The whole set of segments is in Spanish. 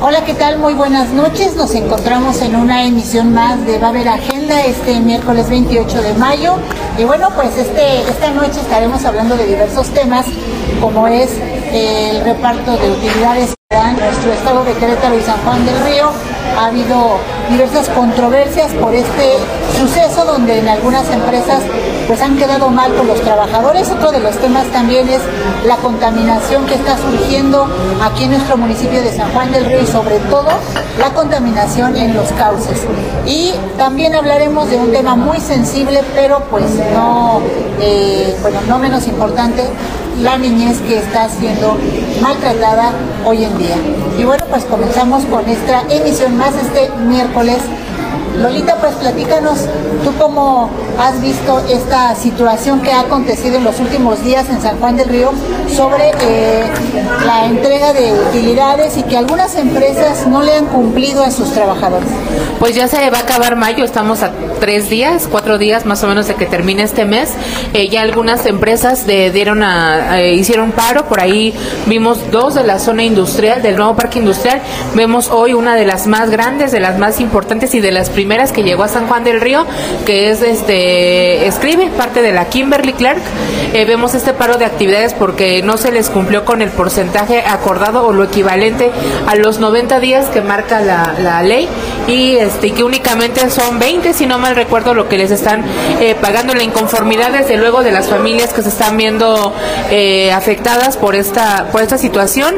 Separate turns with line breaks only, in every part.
Hola, ¿qué tal? Muy buenas noches. Nos encontramos en una emisión más de Va a haber Agenda este miércoles 28 de mayo. Y bueno, pues esta noche estaremos hablando de diversos temas, como es el reparto de utilidades en nuestro estado de Querétaro y San Juan del Río. Ha habido diversas controversias por este suceso donde en algunas empresas pues han quedado mal con los trabajadores. Otro de los temas también es la contaminación que está surgiendo aquí en nuestro municipio de San Juan del Río y sobre todo la contaminación en los cauces. Y también hablaremos de un tema muy sensible, pero pues no menos importante, la niñez que está siendo maltratada hoy en día. Y bueno, pues comenzamos con esta emisión más este miércoles. Lolita, pues platícanos, tú cómo has visto esta situación que ha acontecido en los últimos días en San Juan del Río sobre la entrega de utilidades y que algunas empresas no le han cumplido a sus trabajadores.
Pues ya se va a acabar mayo, estamos a 4 días más o menos de que termine este mes. Ya algunas empresas hicieron paro, por ahí vimos 2 de la zona industrial, del nuevo parque industrial. Vemos hoy una de las más grandes, de las más importantes y de las primeras que llegó a San Juan del Río, que es Escribe, parte de la Kimberly Clark. Vemos este paro de actividades porque no se les cumplió con el porcentaje acordado o lo equivalente a los 90 días que marca la ley, y que únicamente son 20, si no mal recuerdo, lo que les están pagando. La inconformidad desde luego de las familias que se están viendo afectadas por esta situación.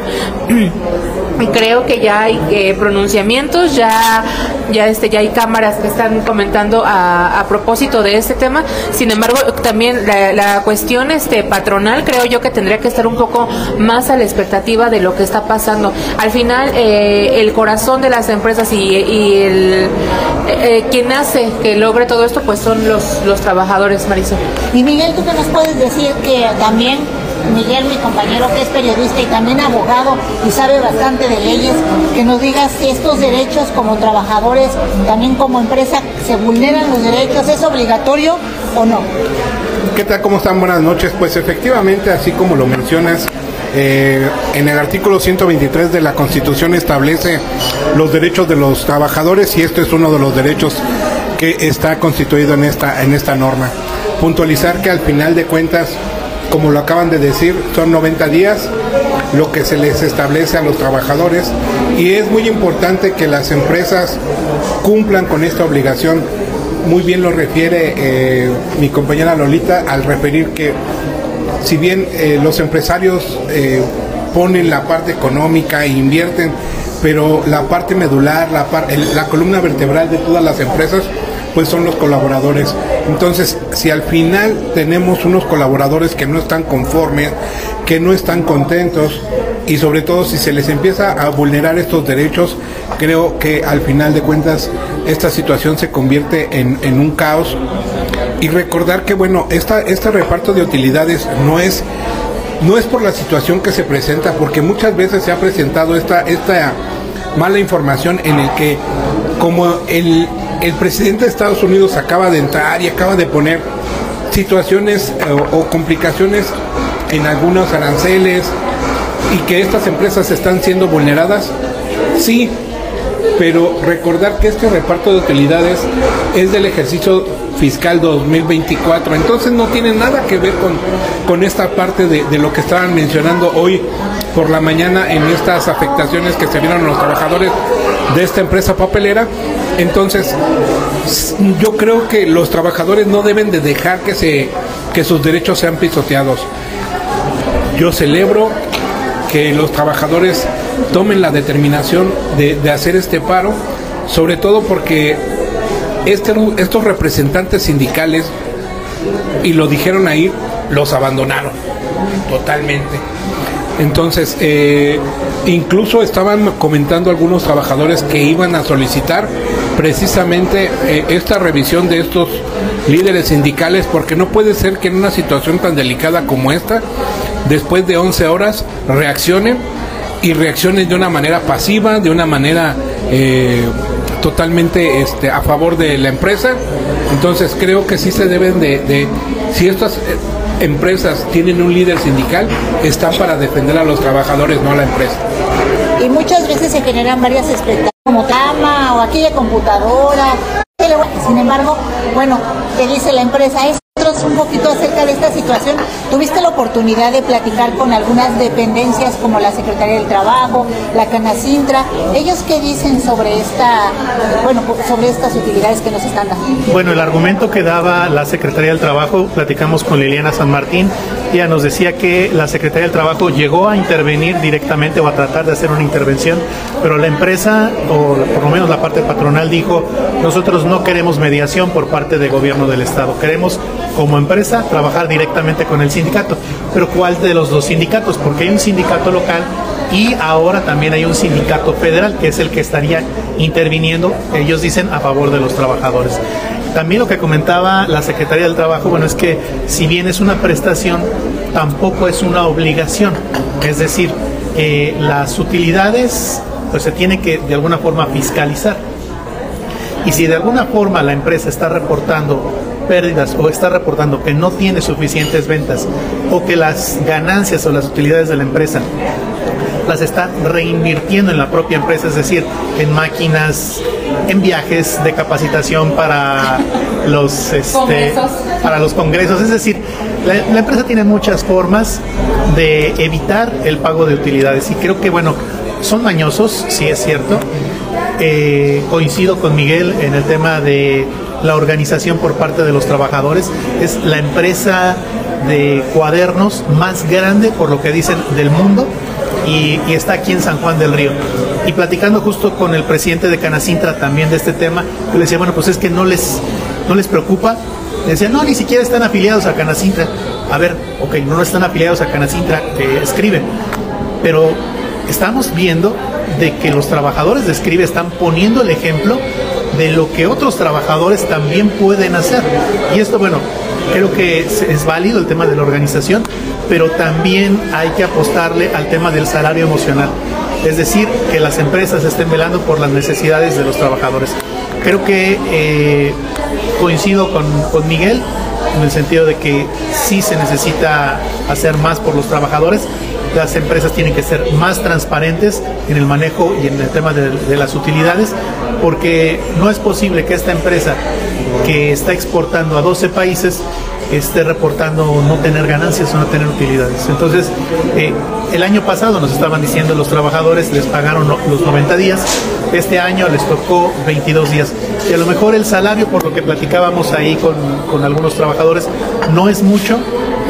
Creo que ya hay pronunciamientos, ya hay cámaras que están comentando a propósito de este tema. Sin embargo, también la cuestión patronal, creo yo que tendría que estar un poco más a la expectativa de lo que está pasando. Al final, el corazón de las empresas y quien hace que logre todo esto, pues son los trabajadores, Marisol.
Y Miguel, ¿tú qué nos puedes decir? Que también Miguel, mi compañero, que es periodista y también abogado y sabe bastante de leyes, que nos digas si estos derechos como trabajadores, también como empresa, se vulneran los derechos, ¿es obligatorio o no?
¿Qué tal? ¿Cómo están? Buenas noches. Pues efectivamente, así como lo mencionas, en el artículo 123 de la Constitución establece los derechos de los trabajadores y esto es uno de los derechos que está constituido en esta norma. Puntualizar que al final de cuentas, como lo acaban de decir, son 90 días lo que se les establece a los trabajadores y es muy importante que las empresas cumplan con esta obligación. Muy bien lo refiere mi compañera Lolita al referir que si bien los empresarios ponen la parte económica e invierten, pero la parte medular, la columna vertebral de todas las empresas pues son los colaboradores. Entonces, si al final tenemos unos colaboradores que no están conformes, que no están contentos, y sobre todo si se les empieza a vulnerar estos derechos, creo que al final de cuentas esta situación se convierte en un caos. Y recordar que bueno, este reparto de utilidades no es por la situación que se presenta, porque muchas veces se ha presentado esta mala información en el que como el presidente de Estados Unidos acaba de entrar y acaba de poner situaciones o complicaciones en algunos aranceles y que estas empresas están siendo vulneradas, sí, pero recordar que este reparto de utilidades es del ejercicio fiscal 2024, entonces no tiene nada que ver con esta parte de lo que estaban mencionando hoy por la mañana en estas afectaciones que se vieron a los trabajadores de esta empresa papelera. Entonces yo creo que los trabajadores no deben de dejar que sus derechos sean pisoteados. Yo celebro que los trabajadores tomen la determinación de hacer este paro, sobre todo porque estos representantes sindicales, y lo dijeron ahí, los abandonaron totalmente. Entonces, incluso estaban comentando algunos trabajadores que iban a solicitar precisamente esta revisión de estos líderes sindicales, porque no puede ser que en una situación tan delicada como esta, después de 11 horas, reaccionen de una manera pasiva, de una manera totalmente a favor de la empresa. Entonces creo que sí se deben si estas empresas tienen un líder sindical, están para defender a los trabajadores, no a la empresa.
y muchas veces se generan varias expectativas como cama o aquella computadora. Sin embargo, bueno, te dice la empresa, un poquito acerca de esta situación. ¿Tuviste la oportunidad de platicar con algunas dependencias como la Secretaría del Trabajo, la Canacintra? ¿Ellos qué dicen sobre sobre estas utilidades que nos están dando?
Bueno, el argumento que daba la Secretaría del Trabajo, platicamos con Liliana San Martín, ella nos decía que la Secretaría del Trabajo llegó a intervenir directamente o a tratar de hacer una intervención, pero la empresa, o por lo menos la parte patronal, dijo: nosotros no queremos mediación por parte del gobierno del Estado, queremos como empresa trabajar directamente con el sindicato. Pero ¿cuál de los dos sindicatos? Porque hay un sindicato local y ahora también hay un sindicato federal, que es el que estaría interviniendo, ellos dicen, a favor de los trabajadores. También lo que comentaba la Secretaría del Trabajo, bueno, es que si bien es una prestación, tampoco es una obligación. Es decir, las utilidades pues se tiene que de alguna forma fiscalizar. Y si de alguna forma la empresa está reportando pérdidas o está reportando que no tiene suficientes ventas o que las ganancias o las utilidades de la empresa las está reinvirtiendo en la propia empresa, es decir, en máquinas, en viajes de capacitación para los congresos, es decir, la empresa tiene muchas formas de evitar el pago de utilidades y creo que, bueno, son mañosos, sí es cierto. Coincido con Miguel en el tema de la organización por parte de los trabajadores. Es la empresa de cuadernos más grande, por lo que dicen, del mundo, y está aquí en San Juan del Río. Y platicando justo con el presidente de Canacintra también de este tema, yo le decía, bueno, pues es que no les preocupa. Le decía, no, ni siquiera están afiliados a Canacintra. A ver, ok, no están afiliados a Canacintra, escriben, pero estamos viendo de que los trabajadores de Escribe están poniendo el ejemplo de lo que otros trabajadores también pueden hacer. Y esto, bueno, creo que es válido el tema de la organización, pero también hay que apostarle al tema del salario emocional. Es decir, que las empresas estén velando por las necesidades de los trabajadores. Creo que coincido con Miguel en el sentido de que sí se necesita hacer más por los trabajadores. Las empresas tienen que ser más transparentes en el manejo y en el tema de las utilidades, porque no es posible que esta empresa que está exportando a 12 países esté reportando no tener ganancias o no tener utilidades. Entonces, el año pasado nos estaban diciendo los trabajadores les pagaron los 90 días, este año les tocó 22 días. Y a lo mejor el salario, por lo que platicábamos ahí con algunos trabajadores, no es mucho,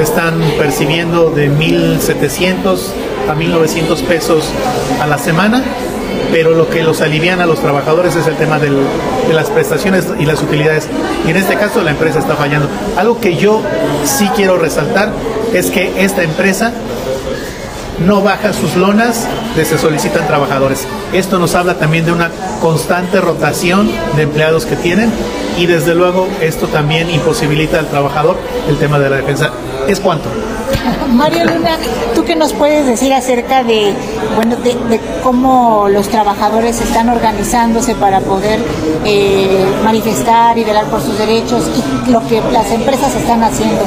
están percibiendo de 1,700 a 1,900 pesos a la semana, pero lo que los aliviana a los trabajadores es el tema de las prestaciones y las utilidades. Y en este caso la empresa está fallando. Algo que yo sí quiero resaltar es que esta empresa no baja sus lonas de se solicitan trabajadores. Esto nos habla también de una constante rotación de empleados que tienen y desde luego esto también imposibilita al trabajador el tema de la defensa. ¿Es cuánto?
Mario Luna, ¿tú qué nos puedes decir acerca de cómo los trabajadores están organizándose para poder manifestar y velar por sus derechos y lo que las empresas están haciendo?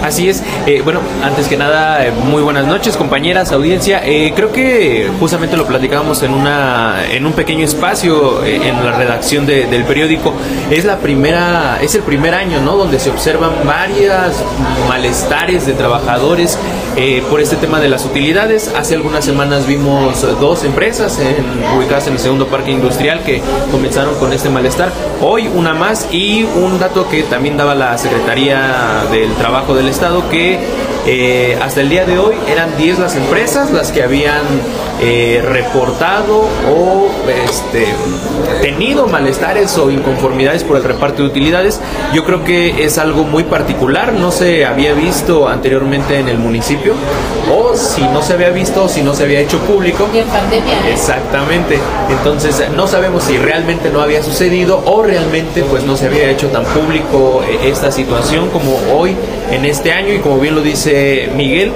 Así es. Bueno, antes que nada, muy buenas noches, compañeras, audiencia. Creo que justamente lo platicábamos en un pequeño espacio en la redacción del periódico. Es el primer año, ¿no?, donde se observan varias malestares de trabajadores por este tema de las utilidades. Hace algunas semanas vimos dos empresas ubicadas en el segundo parque industrial que comenzaron con este malestar. Hoy una más, y un dato que también daba la Secretaría del Trabajo del Estado, que hasta el día de hoy eran 10 las empresas las que habían reportado o tenido malestares o inconformidades por el reparto de utilidades. Yo creo que es algo muy particular, no se había visto anteriormente en el municipio, o si no se había visto, si no se había hecho público.
Y en pandemia.
Exactamente. Entonces no sabemos si realmente no había sucedido o realmente pues no se había hecho tan público esta situación como hoy en este año. Y como bien lo dice Miguel,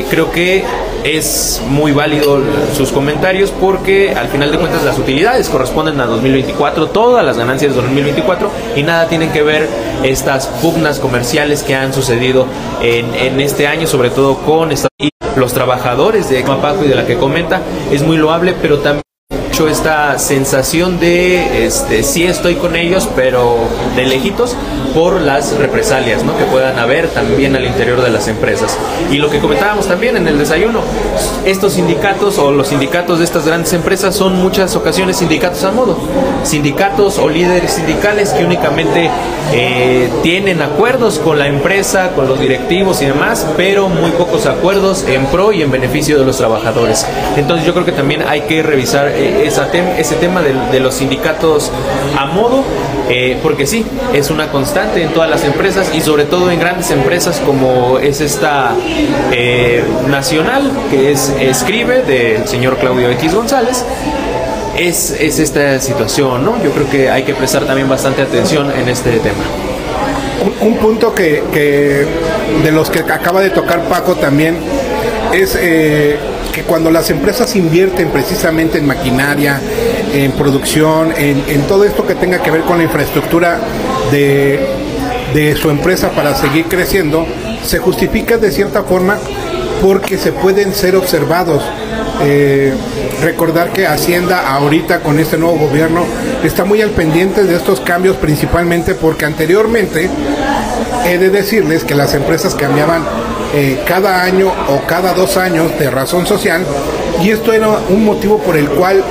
creo que es muy válido sus comentarios, porque al final de cuentas las utilidades corresponden a 2024, todas las ganancias de 2024, y nada tienen que ver estas pugnas comerciales que han sucedido en este año, sobre todo con esta. los trabajadores de Mapaco y de la que comenta es muy loable, pero también esta sensación de sí estoy con ellos, pero de lejitos, por las represalias, ¿no?, que puedan haber también al interior de las empresas. Y lo que comentábamos también en el desayuno, estos sindicatos o los sindicatos de estas grandes empresas son muchas ocasiones sindicatos a modo, sindicatos o líderes sindicales que únicamente tienen acuerdos con la empresa, con los directivos y demás, pero muy pocos acuerdos en pro y en beneficio de los trabajadores. Entonces yo creo que también hay que revisar ese tema de los sindicatos a modo, porque sí, es una constante en todas las empresas y sobre todo en grandes empresas como es esta nacional, que es Escribe, del señor Claudio X González. Es esta situación, ¿no? Yo creo que hay que prestar también bastante atención en este tema.
Un punto que de los que acaba de tocar Paco también es que cuando las empresas invierten precisamente en maquinaria, en producción, en todo esto que tenga que ver con la infraestructura de su empresa para seguir creciendo, se justifica de cierta forma porque se pueden ser observados. Recordar que Hacienda ahorita con este nuevo gobierno está muy al pendiente de estos cambios, principalmente porque anteriormente he de decirles que las empresas cambiaban cada año o cada 2 años de razón social, y esto era un motivo por el cual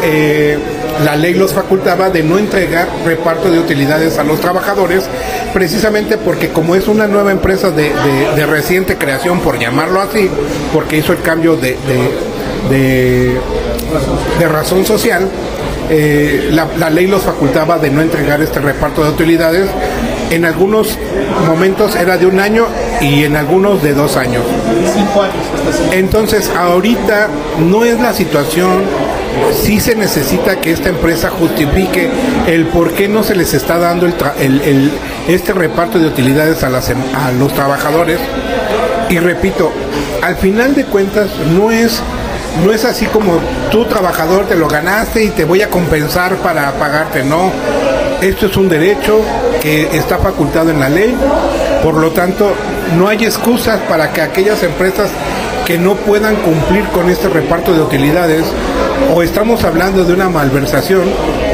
la ley los facultaba de no entregar reparto de utilidades a los trabajadores, precisamente porque como es una nueva empresa de reciente creación, por llamarlo así, porque hizo el cambio de razón social, la ley los facultaba de no entregar este reparto de utilidades. En algunos momentos era de 1 año y en algunos de 2 años.
5 años.
Entonces ahorita no es la situación. Sí se necesita que esta empresa justifique el por qué no se les está dando este reparto de utilidades a los trabajadores. Y repito, al final de cuentas no es así como tú, trabajador, te lo ganaste y te voy a compensar para pagarte. No, esto es un derecho que está facultado en la ley. Por lo tanto, no hay excusas para que aquellas empresas que no puedan cumplir con este reparto de utilidades, o estamos hablando de una malversación,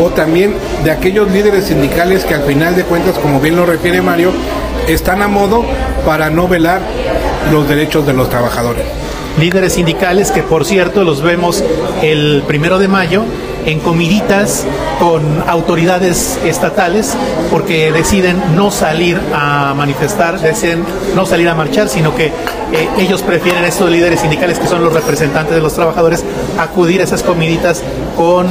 o también de aquellos líderes sindicales que al final de cuentas, como bien lo refiere Mario, están a modo para no velar los derechos de los trabajadores.
Líderes sindicales que, por cierto, los vemos el 1 de mayo en comiditas con autoridades estatales, porque deciden no salir a manifestar, deciden no salir a marchar, sino que ellos prefieren, estos líderes sindicales que son los representantes de los trabajadores, acudir a esas comiditas con,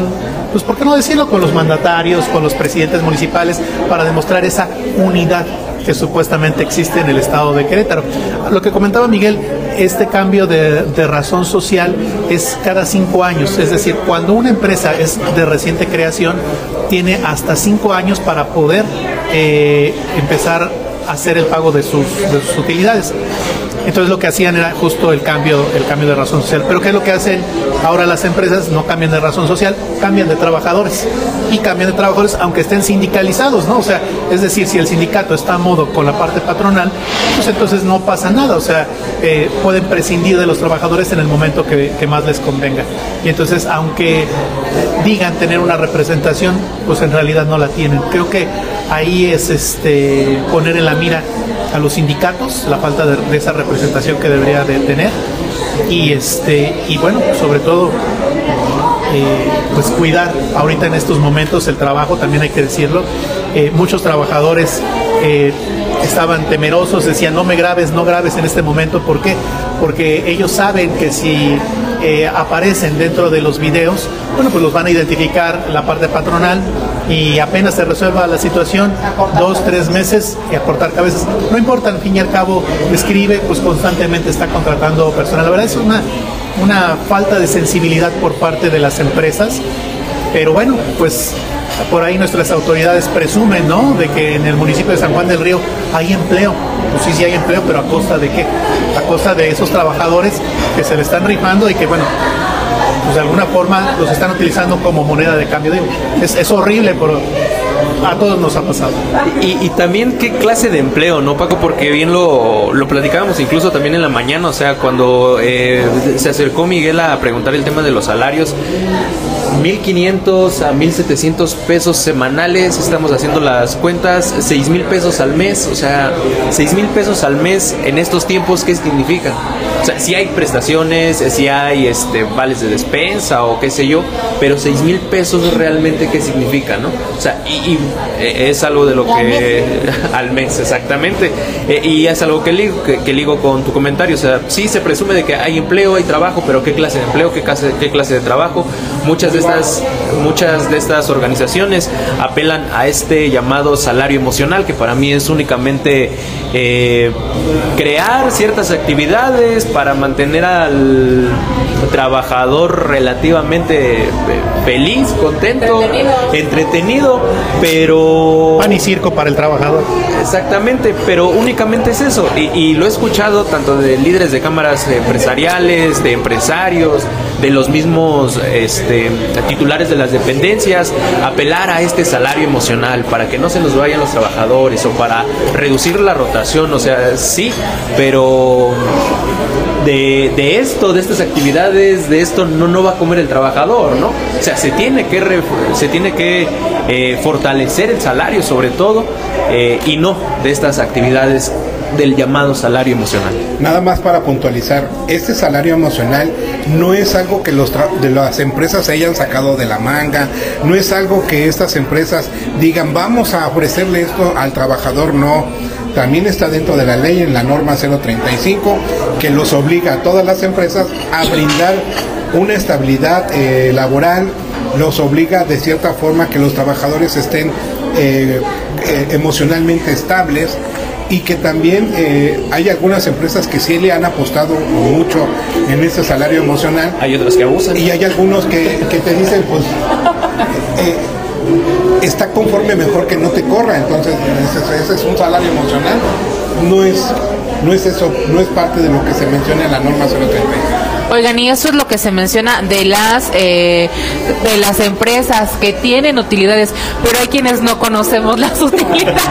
pues por qué no decirlo, con los mandatarios, con los presidentes municipales, para demostrar esa unidad que supuestamente existe en el estado de Querétaro. Lo que comentaba Miguel, este cambio de razón social es cada 5 años, es decir, cuando una empresa es de reciente creación, tiene hasta 5 años para poder empezar a hacer el pago de sus utilidades. Entonces lo que hacían era justo el cambio de razón social. Pero ¿qué es lo que hacen ahora las empresas? No cambian de razón social, cambian de trabajadores. Y cambian de trabajadores aunque estén sindicalizados, ¿no? O sea, es decir, si el sindicato está a modo con la parte patronal, pues entonces no pasa nada. O sea, pueden prescindir de los trabajadores en el momento que más les convenga. Y entonces, aunque digan tener una representación, pues en realidad no la tienen. Creo que ahí es poner en la mira a los sindicatos la falta de esa representación que debería de tener, y bueno, sobre todo pues cuidar ahorita en estos momentos el trabajo, también hay que decirlo. Muchos trabajadores estaban temerosos, decían no grabes en este momento. ¿Por qué? Porque ellos saben que si aparecen dentro de los videos, bueno, pues los van a identificar la parte patronal, y apenas se resuelva la situación, 2, 3 meses y a cortar cabezas. No importa, al fin y al cabo, Escribe pues constantemente está contratando personal. La verdad es una falta de sensibilidad por parte de las empresas, pero bueno, pues por ahí nuestras autoridades presumen, ¿no?, de que en el municipio de San Juan del Río hay empleo. Pues sí hay empleo, pero ¿a costa de qué? A costa de esos trabajadores que se le están rifando y que, bueno, pues de alguna forma los están utilizando como moneda de cambio. Digo, es horrible A todos nos ha pasado.
Y también qué clase de empleo, ¿no, Paco? Porque bien lo platicábamos incluso también en la mañana, o sea, cuando se acercó Miguel a preguntar el tema de los salarios, 1,500 a 1,700 pesos semanales, estamos haciendo las cuentas, 6,000 pesos al mes, o sea, 6,000 pesos al mes en estos tiempos, ¿qué significa? O sea, si hay prestaciones, si hay vales de despensa o qué sé yo, pero 6,000 pesos realmente qué significa, ¿no? O sea, y es algo de lo que al mes, exactamente, y es algo que ligo con tu comentario. O sea, sí se presume de que hay empleo, hay trabajo, pero ¿qué clase de empleo, qué clase de trabajo? Muchas de estas organizaciones apelan a este llamado salario emocional, que para mí es únicamente crear ciertas actividades para mantener al trabajador relativamente feliz, contento, entretenido, pero...
Pan y circo para el trabajador.
Exactamente, pero únicamente es eso. Y lo he escuchado tanto de líderes de cámaras empresariales, de empresarios, de los mismos titulares de las dependencias, apelar a este salario emocional para que no se nos vayan los trabajadores o para reducir la rotación. O sea, sí, pero de estas actividades, de esto no va a comer el trabajador, ¿no? O sea, se tiene que fortalecer el salario sobre todo, y no de estas actividades del llamado salario emocional.
Nada más para puntualizar, este salario emocional no es algo que de las empresas se hayan sacado de la manga, no es algo que estas empresas digan vamos a ofrecerle esto al trabajador, no. También está dentro de la ley, en la norma 035, que los obliga a todas las empresas a brindar una estabilidad laboral, los obliga de cierta forma que los trabajadores estén emocionalmente estables, y que también hay algunas empresas que sí le han apostado mucho en ese salario emocional.
Hay otras que abusan.
Y hay algunos que te dicen, pues, está conforme mejor que no te corra. Entonces, ese es un salario emocional. No es eso, no es parte de lo que se menciona en la norma 035.
Oigan, y eso es lo que se menciona de las empresas que tienen utilidades, pero hay quienes no conocemos las utilidades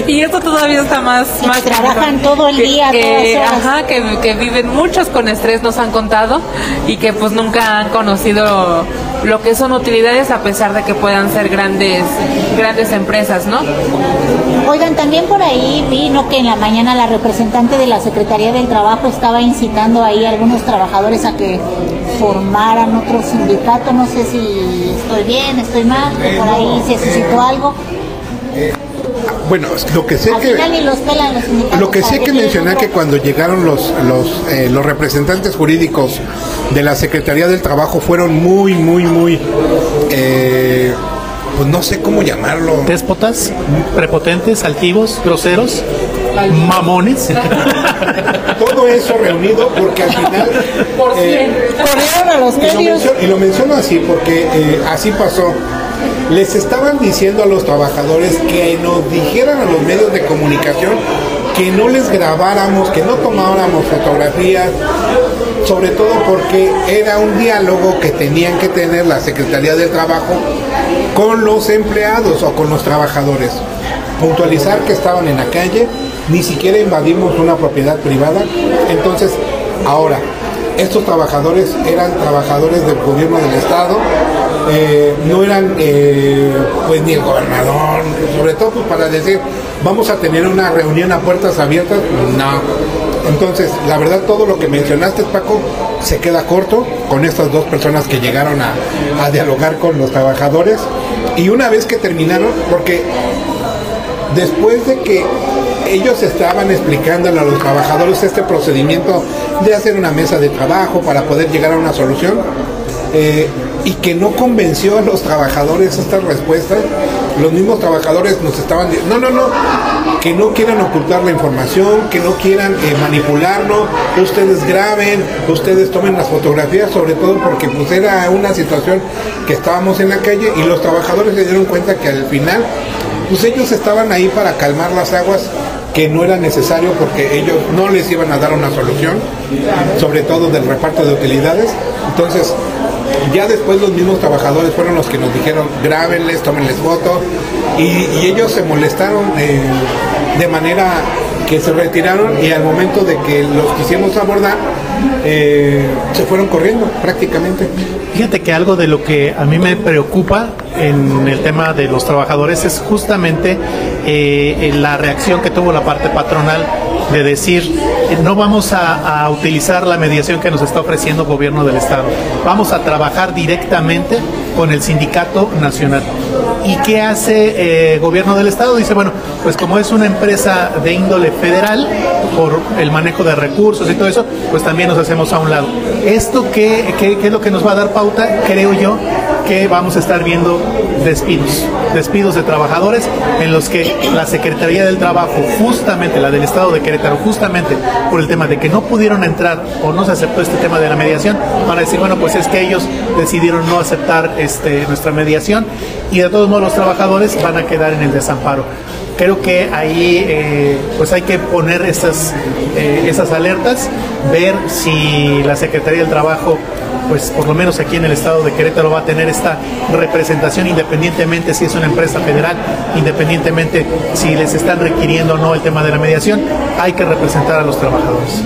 y esto todavía está más
que trabajan todo el día,
que viven muchos con estrés, nos han contado, y que pues nunca han conocido lo que son utilidades, a pesar de que puedan ser grandes empresas, ¿no?
Oigan, también por ahí vi, ¿no?, que en la mañana la representante de la Secretaría del Trabajo estaba incitando ahí a algunos trabajadores a que formaran otro sindicato. No sé si estoy bien, estoy mal, que por ahí se suscitó algo.
Bueno, lo que sé que mencionar que cuando llegaron los representantes jurídicos de la Secretaría del Trabajo fueron muy pues no sé cómo llamarlo.
Déspotas, prepotentes, altivos, groseros, mamones.
Todo eso reunido porque al final
corrieron a los medios.
Y lo menciono así porque así pasó. Les estaban diciendo a los trabajadores que nos dijeran a los medios de comunicación que no les grabáramos, que no tomáramos fotografías, sobre todo porque era un diálogo que tenían que tener la Secretaría del Trabajo con los empleados o con los trabajadores. Puntualizar que estaban en la calle, ni siquiera invadimos una propiedad privada. Entonces, ahora, estos trabajadores eran trabajadores del gobierno del estado, no eran pues ni el gobernador, sobre todo pues, para decir vamos a tener una reunión a puertas abiertas, no. Entonces, la verdad, todo lo que mencionaste, Paco, se queda corto con estas dos personas que llegaron a dialogar con los trabajadores. Y una vez que terminaron, porque después de que ellos estaban explicándole a los trabajadores este procedimiento de hacer una mesa de trabajo para poder llegar a una solución, y que no convenció a los trabajadores estas respuestas, los mismos trabajadores nos estaban diciendo, no, que no quieran ocultar la información, que no quieran manipularlo, ustedes graben, ustedes tomen las fotografías, sobre todo porque pues era una situación que estábamos en la calle y los trabajadores se dieron cuenta que al final pues ellos estaban ahí para calmar las aguas que no era necesario porque ellos no les iban a dar una solución, sobre todo del reparto de utilidades. Entonces, ya después los mismos trabajadores fueron los que nos dijeron, grábenles, tómenles foto, y ellos se molestaron de manera que se retiraron, y al momento de que los quisimos abordar, se fueron corriendo prácticamente.
Fíjate que algo de lo que a mí me preocupa en el tema de los trabajadores es justamente la reacción que tuvo la parte patronal de decir, no vamos a utilizar la mediación que nos está ofreciendo el gobierno del estado, vamos a trabajar directamente con el sindicato nacional. ¿Y qué hace el gobierno del estado? Dice, bueno, pues como es una empresa de índole federal, por el manejo de recursos y todo eso, pues también nos hacemos a un lado. ¿Esto qué es lo que nos va a dar pauta? Creo yo que vamos a estar viendo despidos de trabajadores, en los que la Secretaría del Trabajo, justamente la del Estado de Querétaro, justamente por el tema de que no pudieron entrar o no se aceptó este tema de la mediación, van a decir, bueno, pues es que ellos decidieron no aceptar nuestra mediación, y de todos modos los trabajadores van a quedar en el desamparo. Creo que ahí pues hay que poner esas alertas, ver si la Secretaría del Trabajo, pues por lo menos aquí en el estado de Querétaro, va a tener esta representación, independientemente si es una empresa federal, independientemente si les están requiriendo o no el tema de la mediación, hay que representar a los trabajadores.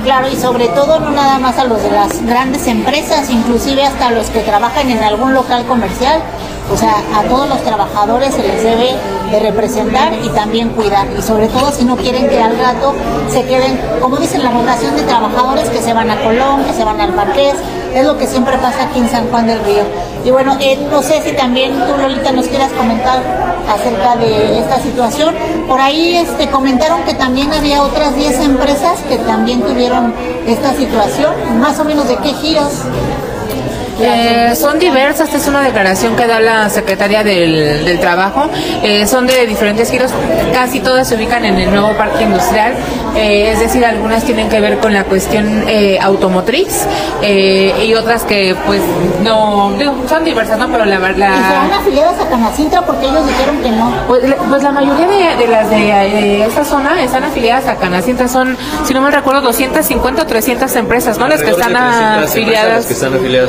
Claro, y sobre todo no nada más a los de las grandes empresas, inclusive hasta los que trabajan en algún local comercial. O sea, a todos los trabajadores se les debe de representar y también cuidar, y sobre todo si no quieren que al rato se queden, como dicen, la rotación de trabajadores que se van a Colón, que se van al Marqués. Es lo que siempre pasa aquí en San Juan del Río. Y bueno, no sé si también tú, Lolita, nos quieras comentar acerca de esta situación. Por ahí comentaron que también había otras 10 empresas que también tuvieron esta situación. Más o menos, ¿de qué giros?
Son diversas. Esta es una declaración que da la Secretaría del Trabajo. Son de diferentes giros, casi todas se ubican en el nuevo parque industrial, es decir, algunas tienen que ver con la cuestión automotriz, y otras que pues no, son diversas, ¿no? Pero la verdad...
¿Y serán afiliadas a Canacintra? Porque ellos dijeron que no.
Pues la mayoría de las de esta zona están afiliadas a Canacintra. Son, si no mal recuerdo, 250 o 300 empresas, ¿no? Las que están afiliadas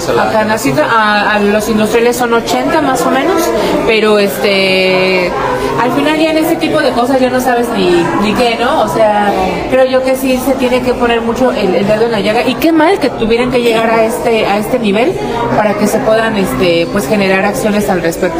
a la
Canacintra. A los industriales son 80 más o menos, pero al final ya en este tipo de cosas ya no sabes ni qué, ¿no? O sea, creo yo que sí se tiene que poner mucho el dedo en la llaga, y qué mal que tuvieran que llegar a este nivel para que se puedan pues generar acciones al respecto.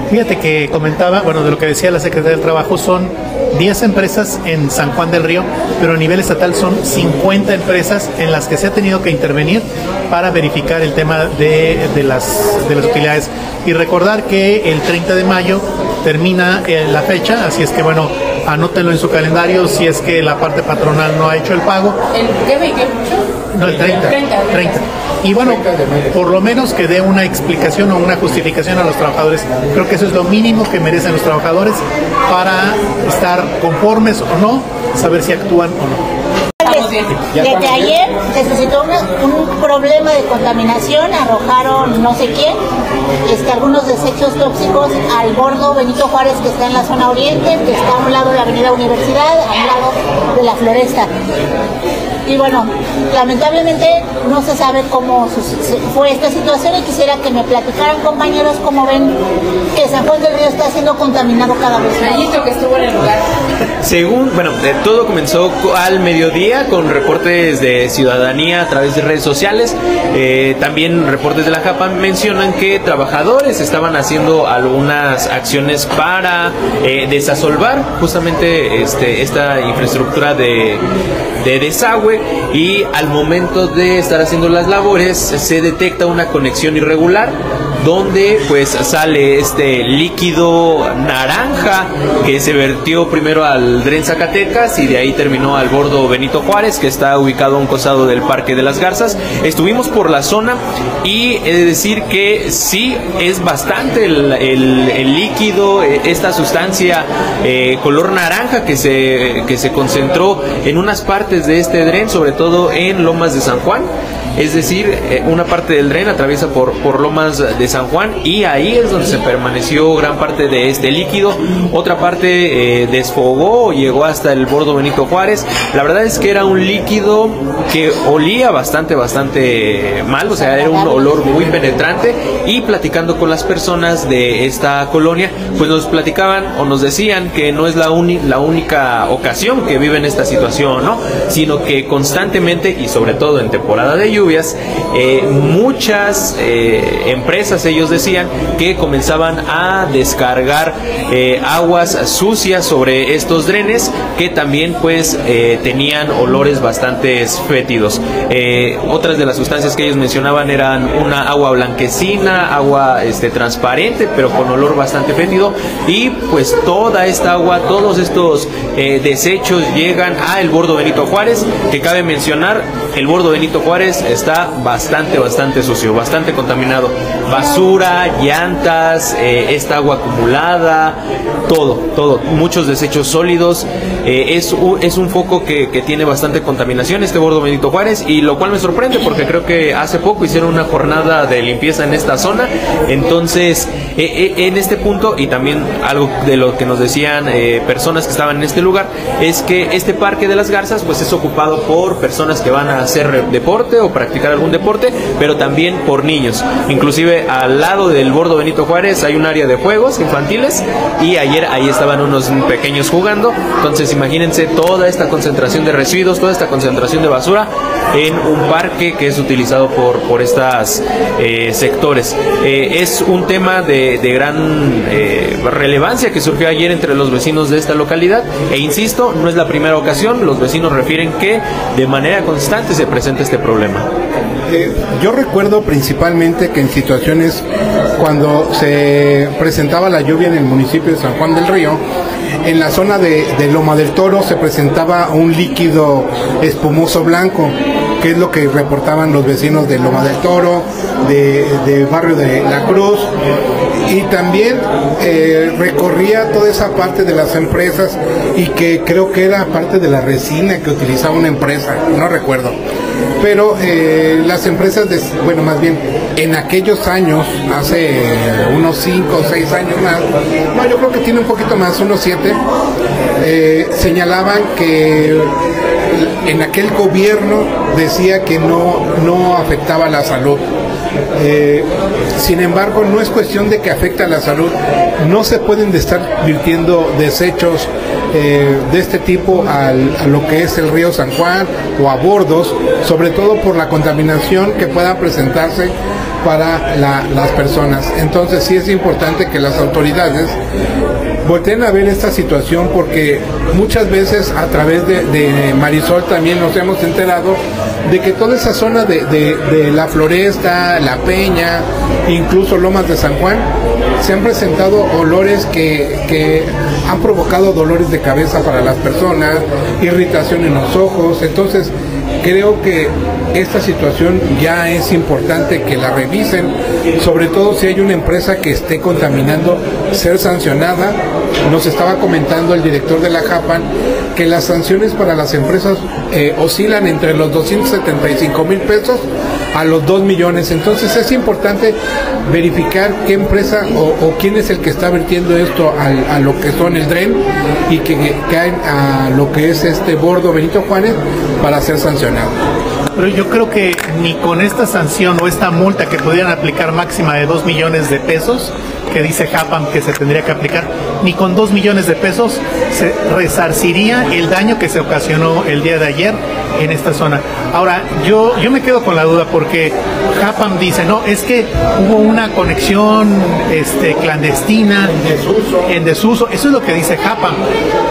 Fíjate que comentaba, bueno, de lo que decía la Secretaría del Trabajo, son 10 empresas en San Juan del Río, pero a nivel estatal son 50 empresas en las que se ha tenido que intervenir para verificar el tema de las utilidades. Y recordar que el 30 de mayo termina la fecha, así es que bueno, anótenlo en su calendario si es que la parte patronal no ha hecho el pago.
¿El qué?
No, el 30. Y bueno, por lo menos que dé una explicación o una justificación a los trabajadores. Creo que eso es lo mínimo que merecen los trabajadores para estar conformes o no, saber si actúan o no.
Desde ayer se suscitó un problema de contaminación, arrojaron no sé quién, algunos desechos tóxicos al bordo Benito Juárez, que está en la zona oriente, que está a un lado de la avenida Universidad, a un lado de la Floresta. Y bueno, lamentablemente no se sabe cómo fue esta situación, y quisiera que me platicaran, compañeros, cómo ven que San Juan del Río está siendo contaminado cada vez más.
Que estuvo en el lugar.
Según, todo comenzó al mediodía con reportes de ciudadanía a través de redes sociales. También reportes de la JAPA mencionan que trabajadores estaban haciendo algunas acciones para desasolvar justamente esta infraestructura de desagüe, y al momento de estar haciendo las labores se detecta una conexión irregular, donde pues sale este líquido naranja que se vertió primero al Dren Zacatecas y de ahí terminó al bordo Benito Juárez, que está ubicado a un costado del Parque de las Garzas. Estuvimos por la zona y he de decir que sí es bastante el líquido, esta sustancia color naranja que se concentró en unas partes de este dren, sobre todo en Lomas de San Juan. es decir, una parte del dren atraviesa por Lomas de San Juan y ahí es donde se permaneció gran parte de este líquido. Otra parte desfogó, llegó hasta el bordo Benito Juárez. La verdad es que era un líquido que olía bastante mal, o sea, era un olor muy penetrante, y platicando con las personas de esta colonia, pues nos platicaban o nos decían que no es la única ocasión que viven esta situación, ¿no? Sino que constantemente, y sobre todo en temporada de lluvias, muchas empresas, ellos decían, que comenzaban a descargar aguas sucias sobre estos drenes, que también pues tenían olores bastante fétidos. Otras de las sustancias que ellos mencionaban eran una agua blanquecina, agua transparente, pero con olor bastante fétido, y pues toda esta agua, todos estos desechos llegan a el bordo Benito Juárez, que cabe mencionar, el bordo Benito Juárez está bastante sucio, bastante contaminado. Basura, llantas, esta agua acumulada, todo, muchos desechos sólidos. Es un foco que tiene bastante contaminación, este bordo Benito Juárez, y lo cual me sorprende porque creo que hace poco hicieron una jornada de limpieza en esta zona. Entonces, en este punto, y también algo de lo que nos decían personas que estaban en este lugar, es que este Parque de las Garzas pues es ocupado por personas que van a hacer deporte o practicar algún deporte, pero también por niños. Inclusive al lado del bordo Benito Juárez hay un área de juegos infantiles, y ayer ahí estaban unos pequeños jugando. Entonces imagínense toda esta concentración de residuos, toda esta concentración de basura en un parque que es utilizado por estas sectores. Es un tema de gran relevancia que surgió ayer entre los vecinos de esta localidad, e insisto, no es la primera ocasión. Los vecinos refieren que de manera constante se presenta este problema.
Yo recuerdo principalmente que en situaciones cuando se presentaba la lluvia en el municipio de San Juan del Río, en la zona de Loma del Toro se presentaba un líquido espumoso blanco, que es lo que reportaban los vecinos de Loma del Toro, de barrio de La Cruz, y también recorría toda esa parte de las empresas, y que creo que era parte de la resina que utilizaba una empresa, no recuerdo. Pero las empresas, más bien en aquellos años, hace unos 5 o 6 años más, no, yo creo que tiene un poquito más, unos 7, señalaban que en aquel gobierno decía que no afectaba la salud. Sin embargo, no es cuestión de que afecte a la salud. No se pueden estar virtiendo desechos de este tipo a lo que es el río San Juan o a bordos, sobre todo por la contaminación que pueda presentarse para las personas. Entonces sí es importante que las autoridades volteen a ver esta situación, porque muchas veces a través de Marisol también nos hemos enterado de que toda esa zona de la Floresta, La Peña, incluso Lomas de San Juan, se han presentado olores que han provocado dolores de cabeza para las personas, irritación en los ojos. Entonces creo que esta situación ya es importante que la revisen, sobre todo si hay una empresa que esté contaminando, ser sancionada. Nos estaba comentando el director de la Japan que las sanciones para las empresas oscilan entre los 275,000 pesos a los 2 millones. Entonces es importante verificar qué empresa o quién es el que está vertiendo esto a lo que son el dren, y que caen a lo que es este bordo Benito Juárez para ser sancionado.
Pero yo creo que ni con esta sanción o esta multa que pudieran aplicar máxima de 2 millones de pesos, que dice Japam que se tendría que aplicar, ni con 2 millones de pesos se resarciría el daño que se ocasionó el día de ayer en esta zona. Ahora, yo me quedo con la duda, porque Japam dice, no, es que hubo una conexión clandestina en desuso. Eso es lo que dice Japam.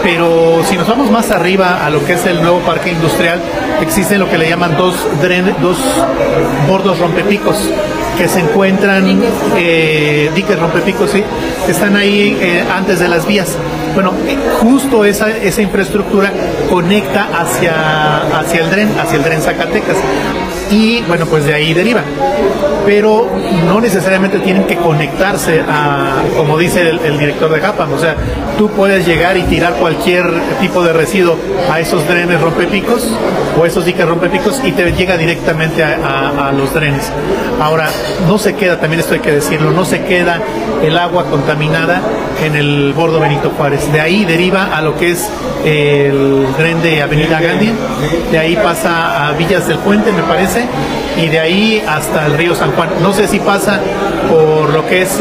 Pero si nos vamos más arriba a lo que es el nuevo parque industrial, existen lo que le llaman dos bordos rompepicos que se encuentran, diques rompepicos, sí, que están ahí antes de las vías. Bueno, justo esa infraestructura conecta hacia el dren Zacatecas. y bueno, pues de ahí deriva. Pero no necesariamente tienen que conectarse a, como dice el director de Japam, o sea, tú puedes llegar y tirar cualquier tipo de residuo a esos drenes rompepicos o esos diques rompepicos y te llega directamente a los drenes. Ahora, no se queda, también esto hay que decirlo, no se queda el agua contaminada en el bordo Benito Juárez. De ahí deriva a lo que es el dren de Avenida Gandhi, de ahí pasa a Villas del Puente, me parece, y de ahí hasta el río San Juan. No sé si pasa por lo que es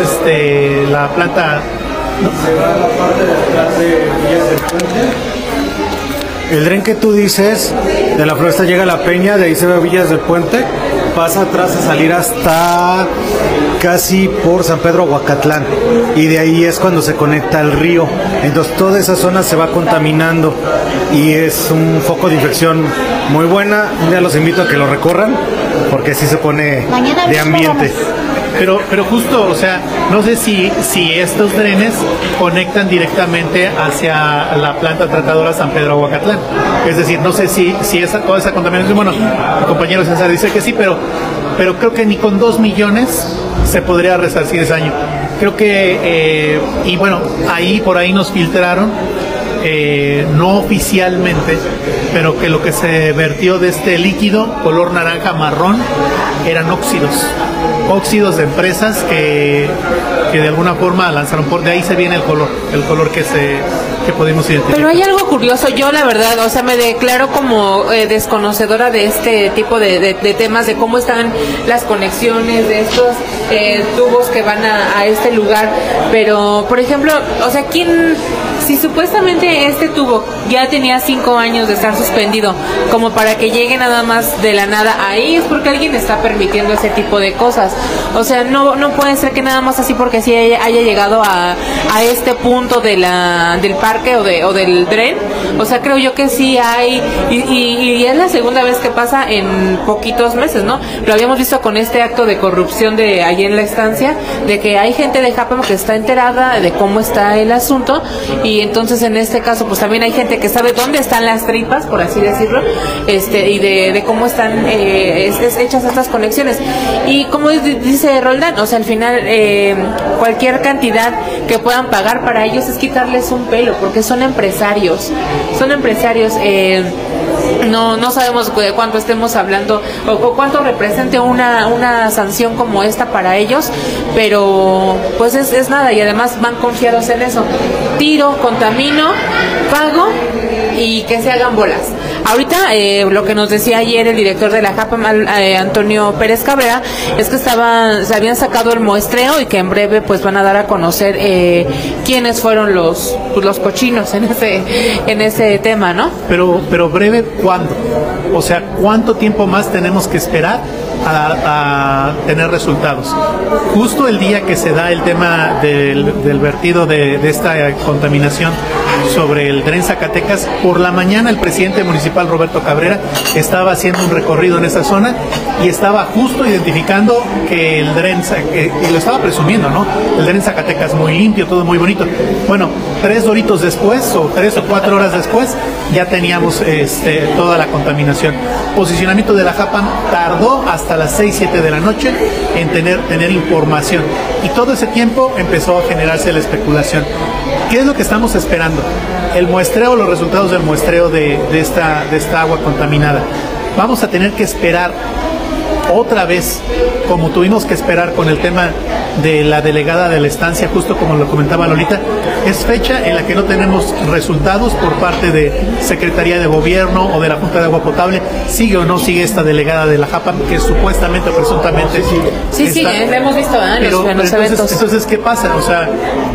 la planta.
El dren que tú dices de la Floresta llega a La Peña, de ahí se ve a Villas del Puente, pasa atrás a salir hasta casi por San Pedro Huacatlán, y de ahí es cuando se conecta al río. Entonces toda esa zona se va contaminando y es un foco de infección muy buena. Ya los invito a que lo recorran porque sí se pone de ambiente.
Pero justo, o sea, no sé si estos drenes conectan directamente hacia la planta tratadora San Pedro Huacatlán. Es decir, no sé si toda esa contaminación, bueno, el compañero César dice que sí, pero creo que ni con 2 millones se podría resarcir ese daño. Creo que, y bueno, por ahí nos filtraron, no oficialmente, pero que lo que se vertió de este líquido color naranja marrón eran óxidos de empresas que de alguna forma lanzaron de ahí se viene el color que podemos identificar.
Pero hay algo curioso, yo la verdad, o sea, me declaro como desconocedora de este tipo de temas, de cómo están las conexiones de estos tubos que van a este lugar, pero por ejemplo, o sea, si supuestamente este tubo ya tenía 5 años de estar suspendido, como para que llegue nada más de la nada ahí, es porque alguien está permitiendo ese tipo de cosas. O sea, no puede ser que nada más así porque sí haya llegado a este punto del parque o del dren. O sea, creo yo que sí hay, y es la segunda vez que pasa en poquitos meses, ¿no? Lo habíamos visto con este acto de corrupción de ahí en la estancia, de que hay gente de Japam que está enterada de cómo está el asunto, y entonces en este caso pues también hay gente que sabe dónde están las tripas, por así decirlo, y de cómo están hechas estas conexiones. Y como dice Roldán, o sea, al final cualquier cantidad que puedan pagar para ellos es quitarles un pelo, porque son empresarios, no sabemos de cuánto estemos hablando o cuánto represente una sanción como esta para ellos, pero pues es nada, y además van confiados en eso. Tiro, contamino, pago y que se hagan bolas. Ahorita lo que nos decía ayer el director de la Japam, Antonio Pérez Cabrera, es que se habían sacado el muestreo y que en breve pues van a dar a conocer quiénes fueron los cochinos en ese tema, ¿no?
Pero breve, ¿cuándo? O sea, ¿cuánto tiempo más tenemos que esperar a tener resultados? Justo el día que se da el tema del vertido de esta contaminación sobre el dren Zacatecas, por la mañana el presidente municipal Roberto Cabrera estaba haciendo un recorrido en esa zona y estaba justo identificando que el dren, y lo estaba presumiendo, ¿no? El dren Zacatecas muy limpio, todo muy bonito. Bueno, 3 doritos después, o 3 o 4 horas después, ya teníamos toda la contaminación. Posicionamiento de la Japam tardó hasta las 6, 7 de la noche en tener información, y todo ese tiempo empezó a generarse la especulación. ¿Qué es lo que estamos esperando? El muestreo, los resultados del muestreo de esta agua contaminada. Vamos a tener que esperar otra vez, como tuvimos que esperar con el tema de la delegada de la estancia, justo como lo comentaba Lolita, es fecha en la que no tenemos resultados por parte de Secretaría de Gobierno o de la Junta de Agua Potable. ¿Sigue o no sigue esta delegada de la Japam, que supuestamente o presuntamente
sí, la hemos visto en los eventos?
Entonces, ¿qué pasa? O sea,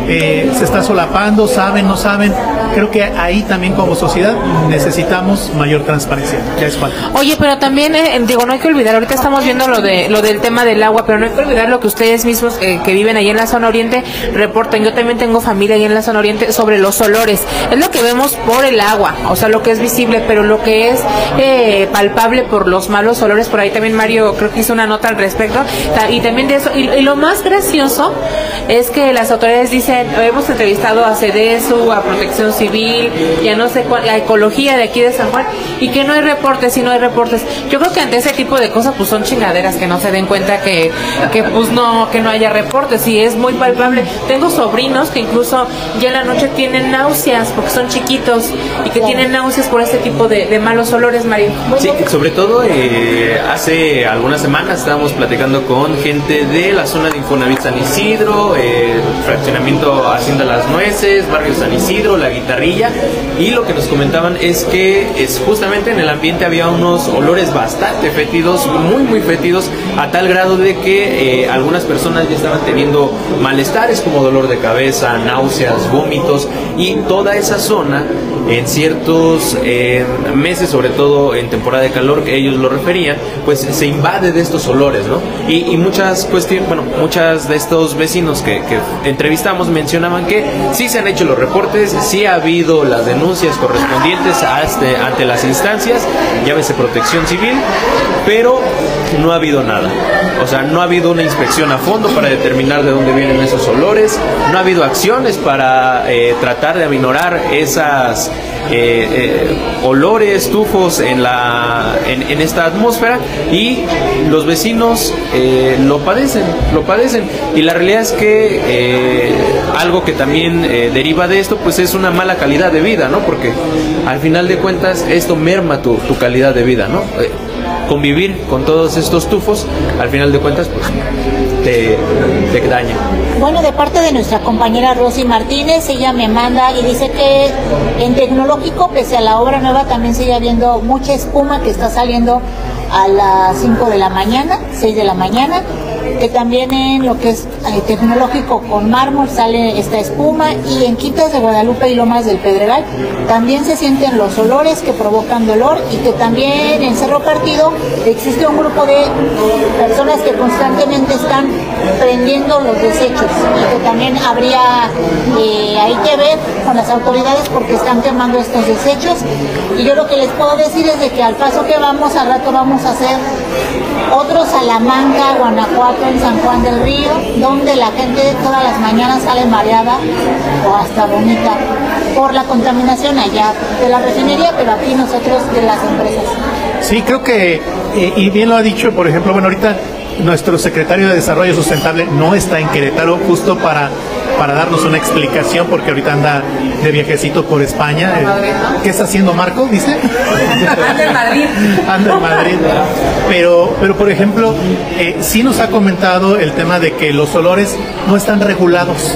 se está solapando, saben, no saben. Creo que ahí también como sociedad necesitamos mayor transparencia. Ya es falta.
Oye, pero también no hay que olvidar, ahorita estamos viendo lo del tema tema del agua, pero no hay que olvidar lo que ustedes mismos que viven ahí en la zona oriente reportan. Yo también tengo familia ahí en la zona oriente sobre los olores. Es lo que vemos por el agua, o sea, lo que es visible, pero lo que es palpable por los malos olores, por ahí también Mario creo que hizo una nota al respecto, y también de eso, y lo más gracioso es que las autoridades dicen, hemos entrevistado a CEDESU, a Protección Civil, y a no sé cuál, a Ecología de aquí de San Juan, y que no hay reportes, y no hay reportes. Yo creo que ante ese tipo de cosas pues son chingaderas, que no se den cuenta que pues no, que no haya reportes, y es muy palpable. Tengo sobrinos que incluso ya en la noche tienen náuseas porque son chiquitos y que tienen náuseas por este tipo de malos olores, Mario.
Sí, sobre todo hace algunas semanas estábamos platicando con gente de la zona de Infonavit San Isidro, fraccionamiento Hacienda Las Nueces, barrio San Isidro, La Guitarrilla, y lo que nos comentaban es que justamente en el ambiente había unos olores bastante fétidos, muy fétidos, a tal grado de que algunas personas ya estaban teniendo malestares como dolor de cabeza, náuseas, vómitos, y toda esa zona en ciertos meses, sobre todo en temporada de calor, que ellos lo referían, pues se invade de estos olores, ¿no? Y muchas cuestiones, bueno, muchas de estos vecinos que entrevistamos mencionaban que sí se han hecho los reportes, sí ha habido las denuncias correspondientes ante las instancias, llámese Protección Civil, pero no ha habido nada. O sea, no ha habido una inspección a fondo para determinar de dónde vienen esos olores, no ha habido acciones para tratar de aminorar esas olores, tufos en esta atmósfera, y los vecinos lo padecen, y la realidad es que algo que también deriva de esto pues es una mala calidad de vida, ¿no? Porque al final de cuentas esto merma tu calidad de vida, ¿no? Convivir con todos estos tufos, al final de cuentas, pues te daña.
Bueno, de parte de nuestra compañera Rosy Martínez, ella me manda y dice que en Tecnológico, pese a la obra nueva, también sigue habiendo mucha espuma que está saliendo a las 5 de la mañana, 6 de la mañana, que también en lo que es Tecnológico con Mármol sale esta espuma, y en Quintas de Guadalupe y Lomas del Pedregal también se sienten los olores que provocan dolor, y que también en Cerro Partido existe un grupo de personas que constantemente están prendiendo los desechos, y que también habría ahí que ver con las autoridades porque están quemando estos desechos. Y yo lo que les puedo decir es de que al paso que vamos, al rato vamos a hacer otro Salamanca, Guanajuato, en San Juan del Río, donde la gente todas las mañanas sale mareada o hasta bonita por la contaminación allá de la refinería, pero aquí nosotros de las empresas.
Sí, creo que, y bien lo ha dicho, por ejemplo, bueno, ahorita nuestro secretario de Desarrollo Sustentable no está en Querétaro, justo para darnos una explicación, porque ahorita anda de viajecito por España. ¿Qué está haciendo Marco, dice?
Anda en Madrid.
Anda en Madrid. Pero por ejemplo, sí nos ha comentado el tema de que los olores no están regulados.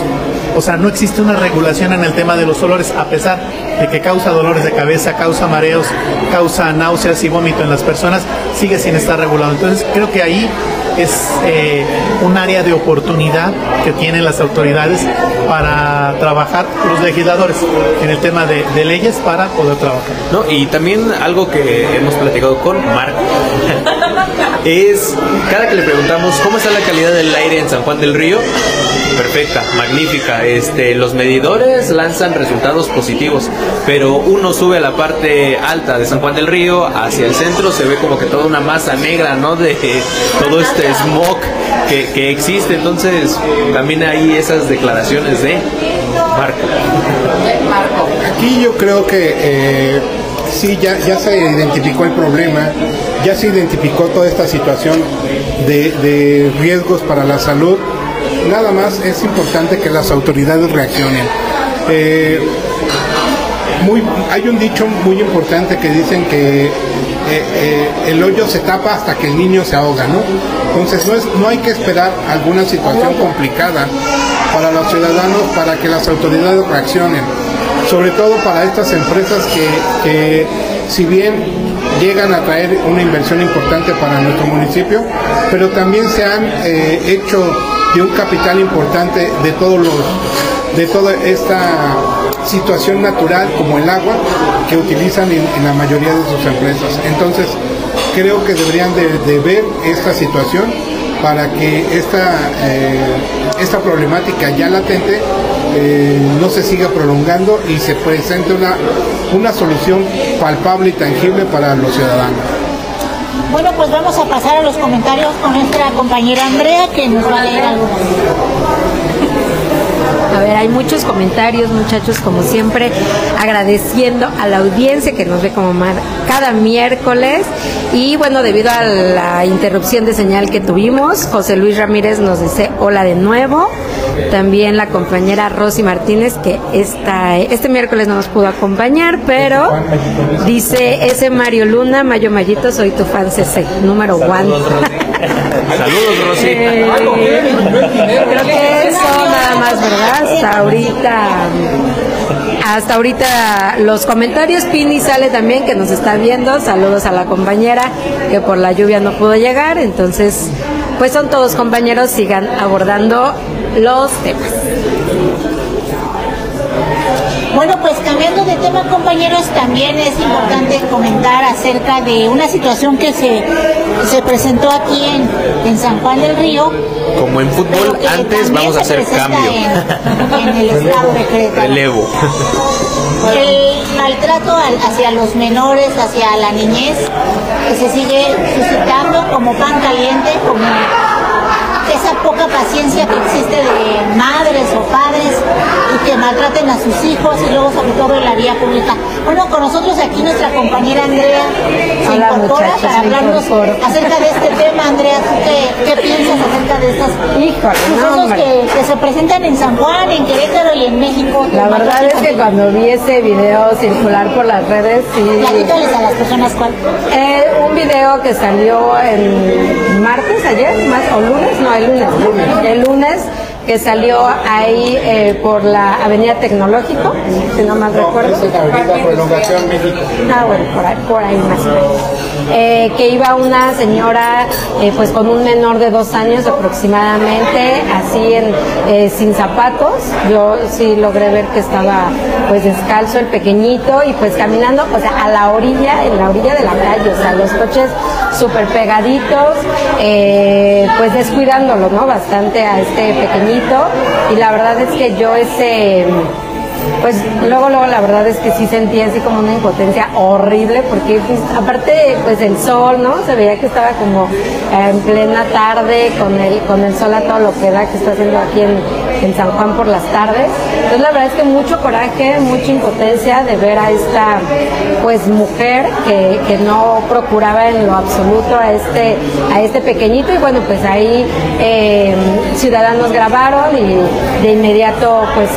O sea, no existe una regulación en el tema de los olores, a pesar de que causa dolores de cabeza, causa mareos, causa náuseas y vómito en las personas, sigue sin estar regulado. Entonces, creo que ahí es un área de oportunidad que tienen las autoridades para trabajar, los legisladores, en el tema de leyes para poder trabajar.
No, y también algo que hemos platicado con Marco es, cada que le preguntamos cómo está la calidad del aire en San Juan del Río, perfecta, magnífica, los medidores lanzan resultados positivos, pero uno sube a la parte alta de San Juan del Río, hacia el centro se ve como que toda una masa negra, ¿no? De todo este smog que existe. Entonces también hay esas declaraciones de Marco.
Aquí yo creo que sí, ya se identificó el problema, ya se identificó toda esta situación de riesgos para la salud. Nada más es importante que las autoridades reaccionen. Hay un dicho muy importante que dicen que el hoyo se tapa hasta que el niño se ahoga, ¿no? Entonces no hay que esperar alguna situación complicada para los ciudadanos para que las autoridades reaccionen, sobre todo para estas empresas que si bien llegan a traer una inversión importante para nuestro municipio, pero también se han hecho de un capital importante de toda esta situación natural como el agua que utilizan en la mayoría de sus empresas. Entonces creo que deberían de ver esta situación para que esta problemática ya latente no se siga prolongando y se presente una solución palpable y tangible para los ciudadanos.
Bueno, pues vamos a pasar a los comentarios con nuestra compañera Andrea, que nos va a leer algunos.
A ver, hay muchos comentarios, muchachos, como siempre, agradeciendo a la audiencia que nos ve como cada miércoles. Y bueno, debido a la interrupción de señal que tuvimos, José Luis Ramírez nos dice hola de nuevo. También la compañera Rosy Martínez, que este miércoles no nos pudo acompañar, pero dice ese Mario Luna, Mayo Mayito, soy tu fan CC, número 1.
Saludos, Rosy.
Creo que eso nada más, ¿verdad? Hasta ahorita los comentarios. Pini sale también, que nos está viendo. Saludos a la compañera que por la lluvia no pudo llegar. Entonces, pues son todos compañeros, sigan abordando los temas.
Bueno, pues cambiando de tema, compañeros, también es importante comentar acerca de una situación que se presentó aquí en San Juan del Río.
Como en fútbol, antes vamos a hacer cambio.
En el estado de Querétaro.
Relevo.
El maltrato hacia los menores, hacia la niñez, que se sigue suscitando como pan caliente, como esa poca paciencia que existe de madres o padres y que maltraten a sus hijos, y luego sobre todo en la vía pública. Bueno, con nosotros aquí nuestra compañera Andrea se incorpora para hablarnos acerca de este tema. Andrea, ¿tú qué piensas acerca de estas sucesos que se presentan en San Juan, en Querétaro y en México?
La verdad es que cuando vi ese video circular por las redes, sí.
Platícales a las personas cuál.
Un video que salió el martes, ayer, o lunes, no, el lunes, que salió ahí por la Avenida Tecnológico, si no mal recuerdo.
Prolongación México.
Ah, bueno, por ahí más o menos. Que iba una señora pues con un menor de 2 años aproximadamente, así sin zapatos. Yo sí logré ver que estaba pues descalzo el pequeñito y pues caminando, o sea, en la orilla de la calle, o sea, los coches súper pegaditos, pues descuidándolo, ¿no? Bastante a este pequeñito. Y la verdad es que yo pues luego la verdad es que sí sentí así como una impotencia horrible, porque pues, aparte pues el sol, ¿no? Se veía que estaba como en plena tarde con el sol a todo lo que da, que está haciendo aquí en San Juan por las tardes. Entonces la verdad es que mucho coraje, mucha impotencia de ver a esta pues mujer que no procuraba en lo absoluto a este pequeñito. Y bueno, pues ahí ciudadanos grabaron y de inmediato pues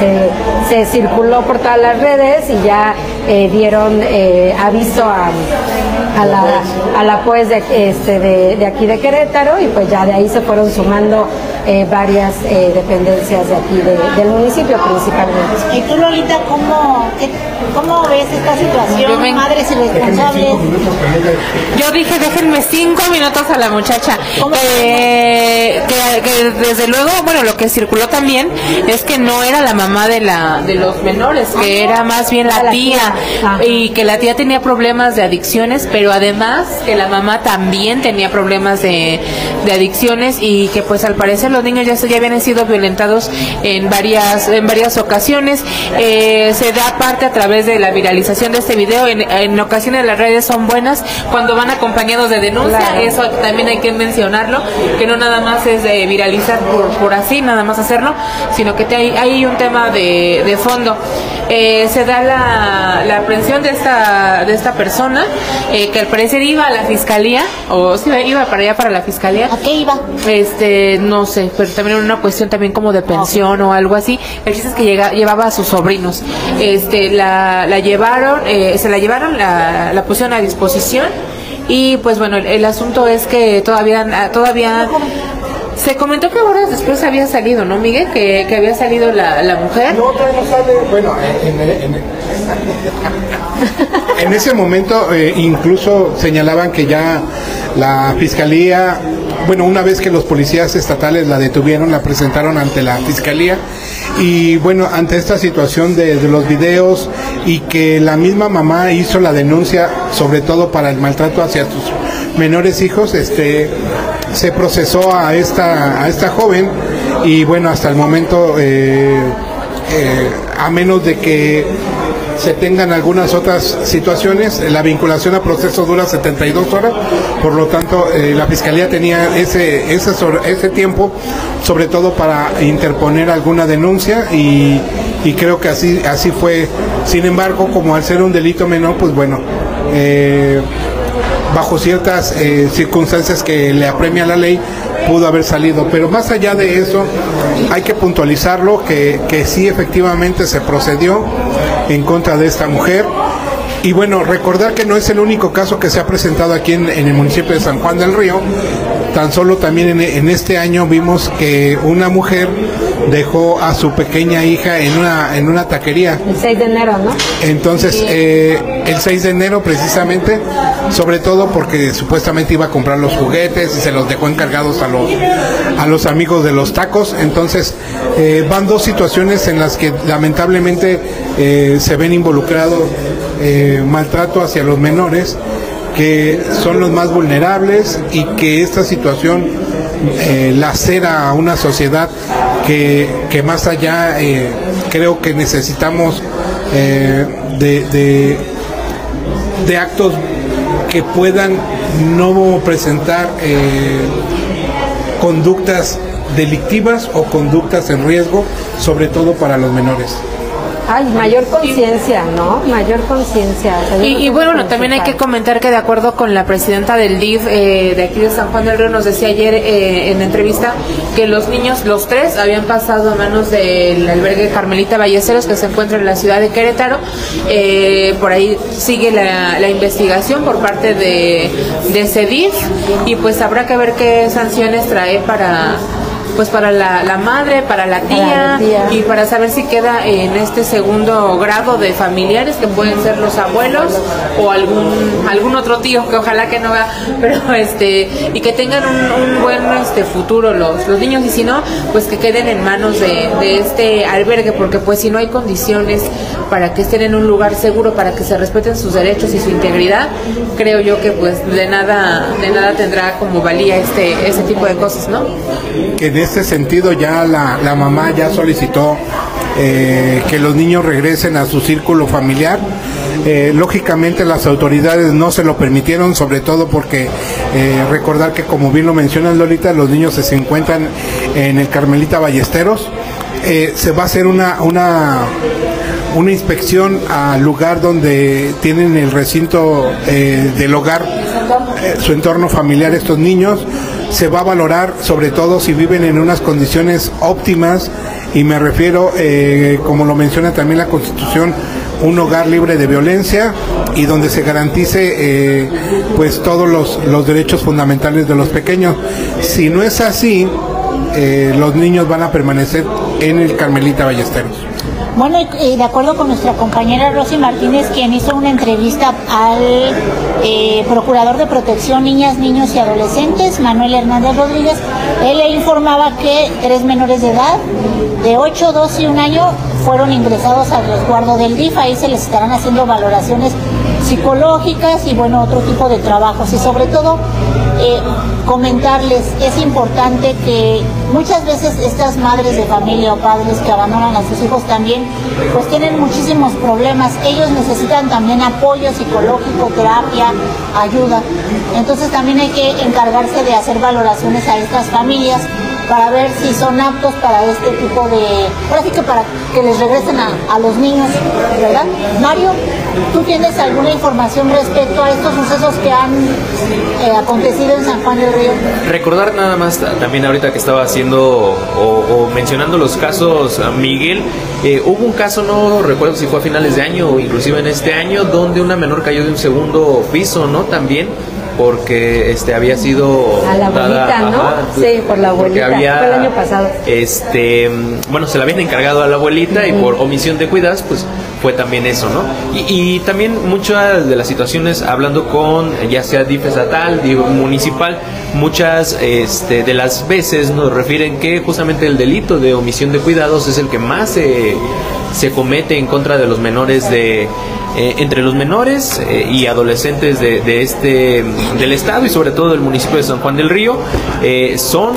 se circuló por todas las redes y ya dieron aviso a la pues de aquí de Querétaro, y pues ya de ahí se fueron sumando varias dependencias de aquí del municipio principalmente.
¿Y tú, Lolita, cómo ves esta situación? Madres irresponsables.
Yo dije, déjenme 5 minutos a la muchacha. Que desde luego, bueno, lo que circuló también es que no era la mamá de los menores, que era más bien la tía, y que la tía tenía problemas de adicciones, pero además que la mamá también tenía problemas de adicciones, y que pues al parecer los niños ya habían sido violentados en varias ocasiones. Se da parte a través de la viralización de este video. En ocasiones las redes son buenas cuando van acompañados de denuncia. Claro. Eso también hay que mencionarlo, que no nada más es de viralizar por así, nada más hacerlo, sino que hay un tema de fondo. Se da la aprehensión de esta persona, que al parecer iba a la fiscalía, o sí, iba para allá, para la fiscalía.
¿A qué iba?
No sé, pero también era una cuestión también como de pensión o algo así. El chiste es que llevaba a sus sobrinos. La llevaron, la pusieron a disposición, y pues bueno, el asunto es que todavía se comentó que horas después había salido, ¿no, Miguel? Que había salido la mujer.
No, todavía no sale. Bueno, en ese momento incluso señalaban que ya la fiscalía bueno, una vez que los policías estatales la detuvieron, la presentaron ante la fiscalía y bueno, ante esta situación de los videos y que la misma mamá hizo la denuncia, sobre todo para el maltrato hacia sus menores hijos, se procesó a esta joven y bueno, hasta el momento, a menos de que se tengan algunas otras situaciones, la vinculación a proceso dura 72 horas, por lo tanto la fiscalía tenía ese tiempo, sobre todo para interponer alguna denuncia y creo que así fue. Sin embargo, como al ser un delito menor, pues bueno, bajo ciertas circunstancias que le apremia la ley, pudo haber salido. Pero más allá de eso, hay que puntualizarlo, que sí efectivamente se procedió en contra de esta mujer. Y bueno, recordar que no es el único caso que se ha presentado aquí en el municipio de San Juan del Río. Tan solo también en este año vimos que una mujer dejó a su pequeña hija en una taquería.
El 6 de enero, ¿no?
Entonces, el 6 de enero precisamente, sobre todo porque supuestamente iba a comprar los juguetes y se los dejó encargados a los amigos de los tacos. Entonces, van dos situaciones en las que lamentablemente se ven involucrados maltrato hacia los menores, que son los más vulnerables y que esta situación lacera a una sociedad que más allá creo que necesitamos de actos que puedan no presentar conductas delictivas o conductas en riesgo, sobre todo para los menores.
Ay, mayor conciencia, ¿no? Mayor conciencia.
Y bueno, también hay que comentar que de acuerdo con la presidenta del DIF de aquí de San Juan del Río, nos decía ayer en entrevista que los niños, los tres, habían pasado a manos del albergue Carmelita Ballesteros, que se encuentra en la ciudad de Querétaro. Por ahí sigue la investigación por parte de CEDIF y pues habrá que ver qué sanciones trae para la madre, para la tía y para saber si queda en este segundo grado de familiares, que pueden ser los abuelos o algún otro tío, que ojalá que no vea, pero y que tengan un buen futuro los niños, y si no, pues que queden en manos de este albergue, porque pues si no hay condiciones para que estén en un lugar seguro, para que se respeten sus derechos y su integridad, creo yo que pues de nada tendrá como valía ese tipo de cosas, ¿no?
Que en este sentido ya la mamá ya solicitó que los niños regresen a su círculo familiar. Lógicamente las autoridades no se lo permitieron, sobre todo porque recordar que, como bien lo mencionas, Lolita, los niños se encuentran en el Carmelita Ballesteros. Se va a hacer una inspección al lugar donde tienen el recinto del hogar, su entorno familiar estos niños. Se va a valorar sobre todo si viven en unas condiciones óptimas, y me refiero, como lo menciona también la Constitución, un hogar libre de violencia y donde se garantice pues todos los derechos fundamentales de los pequeños. Si no es así, los niños van a permanecer en el Carmelita Ballesteros.
Bueno, y de acuerdo con nuestra compañera Rosy Martínez, quien hizo una entrevista al Procurador de Protección Niñas, Niños y Adolescentes, Manuel Hernández Rodríguez, él le informaba que 3 menores de edad, de 8, 2 y 1 año, fueron ingresados al resguardo del DIF. Ahí se les estarán haciendo valoraciones psicológicas y bueno, otro tipo de trabajos, y sobre todo comentarles, es importante que muchas veces estas madres de familia o padres que abandonan a sus hijos también pues tienen muchísimos problemas. Ellos necesitan también apoyo psicológico, terapia, ayuda. Entonces también hay que encargarse de hacer valoraciones a estas familias para ver si son aptos para este tipo de... Ahora sí que para que les regresen a los niños, ¿verdad? Mario, ¿tú tienes alguna información respecto a estos sucesos que han acontecido en San Juan del Río?
Recordar nada más también ahorita que estaba haciendo o mencionando los casos, Miguel, hubo un caso, no recuerdo si fue a finales de año o inclusive en este año, donde una menor cayó de un segundo piso, ¿no? También porque había sido
a la abuelita, ¿no? Sí, por la abuelita. Fue el año pasado.
Bueno, se la habían encargado a la abuelita y por omisión de cuidados, pues fue también eso, ¿no? Y también muchas de las situaciones, hablando con ya sea DIF estatal, DIF municipal, muchas de las veces nos refieren que justamente el delito de omisión de cuidados es el que más se comete en contra de los menores entre los menores y adolescentes del estado y sobre todo del municipio de San Juan del Río. Son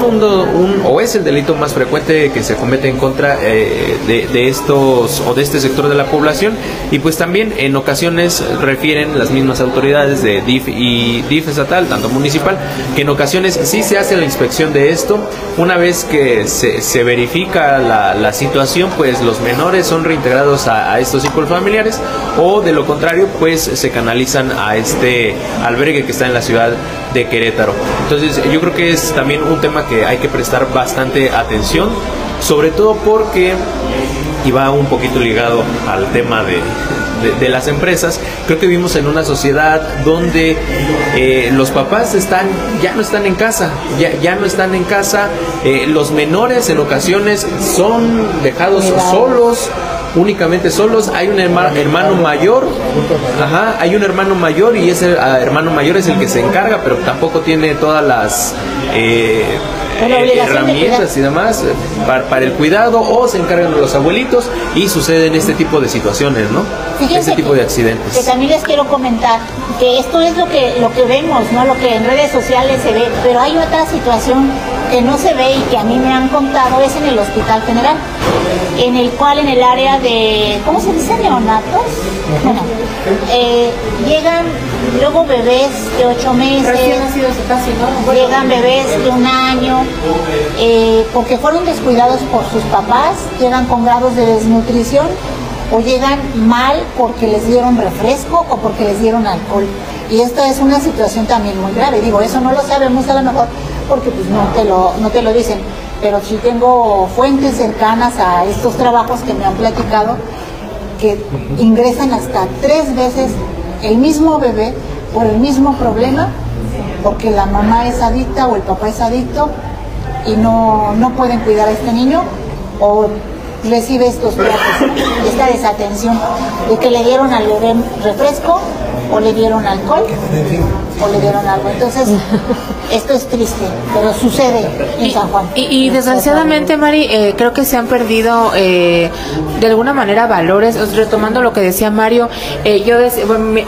o es el delito más frecuente que se comete en contra de estos o de este sector de la población, y pues también en ocasiones refieren las mismas autoridades de DIF y DIF estatal, tanto municipal, que en ocasiones sí se hace la inspección de esto. Una vez que se verifica la situación, pues los menores son reintegrados a estos círculos familiares, o de lo contrario pues se canalizan a este albergue que está en la ciudad de Querétaro. Entonces yo creo que es también un tema que hay que prestar bastante atención, sobre todo porque, y va un poquito ligado al tema de las empresas, creo que vivimos en una sociedad donde los papás ya no están en casa, los menores en ocasiones son dejados solos, únicamente solos. Hay un hermano mayor, y ese hermano mayor es el que se encarga, pero tampoco tiene todas las herramientas y demás para el cuidado, o se encargan de los abuelitos y suceden este tipo de situaciones, ¿no?
Fíjense
este tipo de accidentes.
Que también les quiero comentar que esto es lo que vemos, ¿no? Lo que en redes sociales se ve, pero hay otra situación que no se ve y que a mí me han contado, es en el Hospital General, en el cual en el área de, ¿cómo se dice? Neonatos. Bueno, llegan luego bebés de 8 meses,
Recién nacidos casi, ¿no?
Llegan bebés de 1 año, porque fueron descuidados por sus papás, llegan con grados de desnutrición, o llegan mal porque les dieron refresco o porque les dieron alcohol. Y esta es una situación también muy grave. Digo, eso no lo sabemos a lo mejor porque pues no te lo dicen, pero sí tengo fuentes cercanas a estos trabajos que me han platicado que ingresan hasta 3 veces el mismo bebé por el mismo problema, porque la mamá es adicta o el papá es adicto y no pueden cuidar a este niño, o recibe estos platos, esta desatención de que le dieron al bebé refresco o le dieron alcohol o le dieron algo. Entonces esto es triste, pero sucede en San Juan.
Y desgraciadamente, Mari, creo que se han perdido de alguna manera valores. Retomando lo que decía Mario,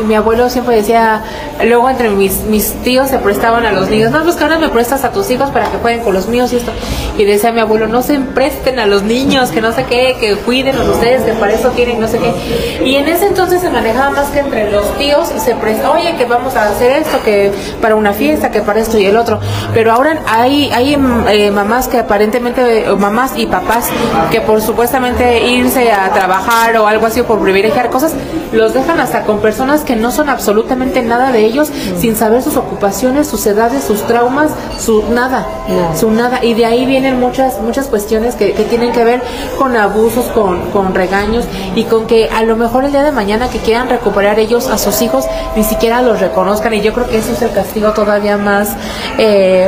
mi abuelo siempre decía, luego entre mis tíos se prestaban a los niños, no, pues que ahora me prestas a tus hijos para que jueguen con los míos y esto. Y decía mi abuelo, no se presten a los niños, que no sé qué, que cuiden a ustedes, que para eso tienen no sé qué. Y en ese entonces se manejaba más que entre los tíos se presta, oye, que vamos a hacer esto, que para una fiesta, que para esto y el otro. Pero ahora hay mamás que aparentemente, mamás y papás que por supuestamente irse a trabajar o algo así, o por privilegiar cosas, los dejan hasta con personas que no son absolutamente nada de ellos, sin saber sus ocupaciones, sus edades, sus traumas, su nada. Y de ahí vienen muchas cuestiones que tienen que ver con abusos, con regaños, y con que a lo mejor el día de mañana que quieran recuperar ellos a sus hijos, ni siquiera los reconozcan. Y yo creo que eso es el castigo todavía más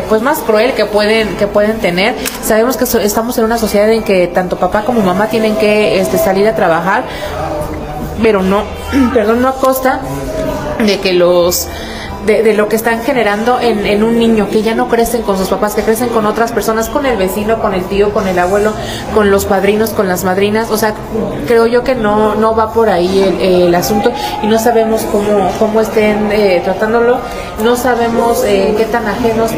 pues más cruel que pueden tener. Sabemos que estamos en una sociedad en que tanto papá como mamá tienen que salir a trabajar, pero no a costa de que de lo que están generando en un niño, que ya no crecen con sus papás, que crecen con otras personas, con el vecino, con el tío, con el abuelo, con los padrinos, con las madrinas. O sea, creo yo que no va por ahí el asunto, y no sabemos cómo estén tratándolo, no sabemos qué tan ajenos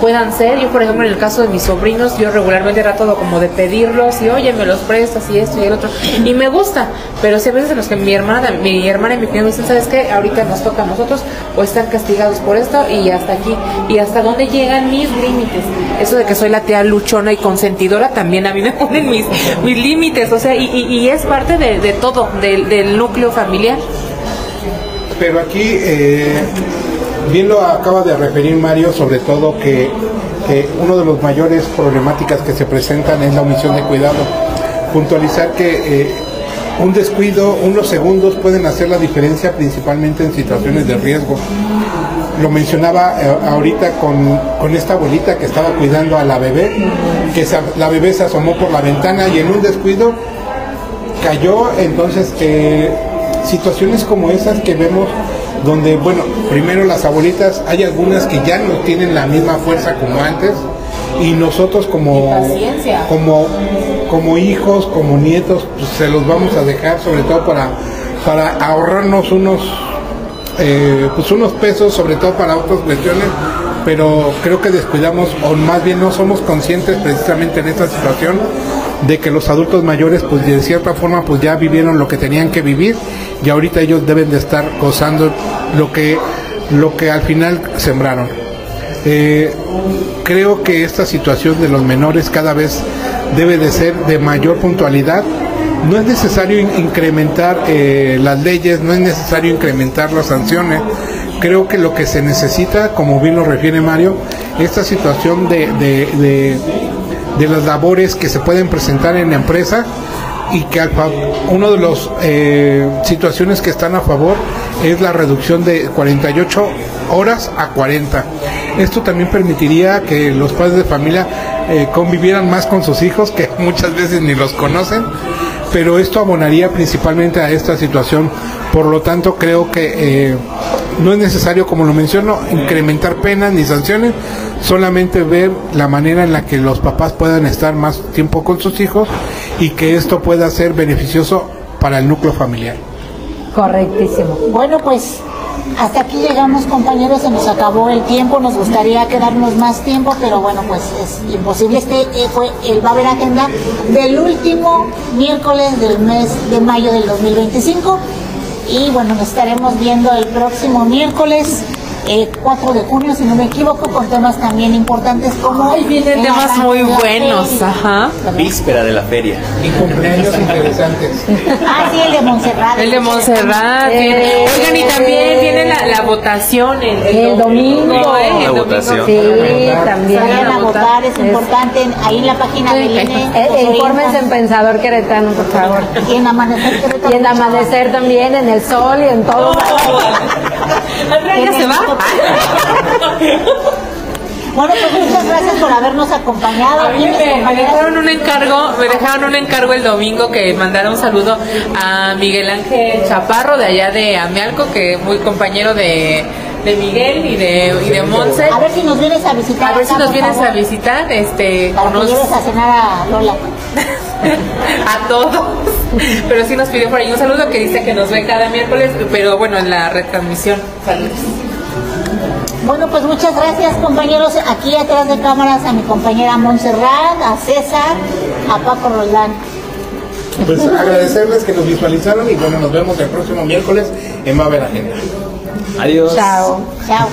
puedan ser. Yo, por ejemplo, en el caso de mis sobrinos, yo regularmente trato como de pedirlos, y oye, me los prestas, y esto y el otro, y me gusta, pero sí a veces en los que mi hermana y mi prima me dicen, ¿sabes qué? Ahorita nos toca a nosotros, o están castigados por esto, y hasta aquí, y hasta dónde llegan mis límites. Eso de que soy la tía luchona y consentidora, también a mí me ponen mis límites, o sea, y es parte de todo, del núcleo familiar.
Pero aquí, bien lo acaba de referir Mario, sobre todo que uno de los mayores problemáticas que se presentan es la omisión de cuidado. Puntualizar que un descuido, unos segundos pueden hacer la diferencia, principalmente en situaciones de riesgo. lo mencionaba ahorita con esta abuelita que estaba cuidando a la bebé, que la bebé se asomó por la ventana y en un descuido cayó. Entonces situaciones como esas que vemos donde, bueno, primero las abuelitas, hay algunas que ya no tienen la misma fuerza como antes, y nosotros como hijos, como nietos, pues se los vamos a dejar, sobre todo para ahorrarnos unos pesos, sobre todo para otras cuestiones, pero creo que descuidamos, o más bien no somos conscientes precisamente en esta situación de que los adultos mayores, pues de cierta forma, pues ya vivieron lo que tenían que vivir, y ahorita ellos deben de estar gozando lo que al final sembraron. Creo que esta situación de los menores cada vez debe de ser de mayor puntualidad. No es necesario incrementar las leyes, no es necesario incrementar las sanciones. Creo que lo que se necesita, como bien lo refiere Mario, esta situación de las labores que se pueden presentar en la empresa, y que uno de los situaciones que están a favor es la reducción de 48 horas a 40. Esto también permitiría que los padres de familia convivieran más con sus hijos, que muchas veces ni los conocen, pero esto abonaría principalmente a esta situación. Por lo tanto, creo que no es necesario, como lo menciono, incrementar penas ni sanciones, solamente ver la manera en la que los papás puedan estar más tiempo con sus hijos y que esto pueda ser beneficioso para el núcleo familiar.
Correctísimo.
Bueno, pues hasta aquí llegamos, compañeros, se nos acabó el tiempo, nos gustaría quedarnos más tiempo, pero bueno, pues es imposible. Va a haber agenda del último miércoles del mes de mayo del 2025, y bueno, nos estaremos viendo el próximo miércoles 4 de junio, si no me equivoco, con temas también importantes como...
Ay, vienen temas muy buenos, ajá.
Víspera de la feria.
Y cumpleaños interesantes.
Ah, sí, el de Montserrat.
El de Montserrat. Oigan, y también viene la votación
el domingo.
La votación.
Sí, también.
Vayan a votar, es importante, ahí en la página del INE.
Infórmense en Pensador Queretano, por favor.
Y en Amanecer Querétaro.
Y en Amanecer también, en El Sol y en todo.
¿Ya se va?
Bueno, pues muchas gracias por habernos acompañado.
A mí me dejaron un encargo el domingo, que mandara un saludo a Miguel Ángel Chaparro, de allá de Amealco, que es muy compañero de Miguel y de Monse.
A ver si nos vienes a visitar.
A ver si nos vienes a visitar,
para que lleves a cenar a Lola.
A todos. Pero sí nos pidió por ahí un saludo, que dice que nos ve cada miércoles, pero bueno, en la retransmisión. Saludos.
Bueno, pues muchas gracias, compañeros. Aquí atrás de cámaras a mi compañera Montserrat, a César, a Paco Roldán.
Pues agradecerles que nos visualizaron, y bueno, nos vemos el próximo miércoles en Va a haber Agenda.
Adiós.
Chao.
Chao.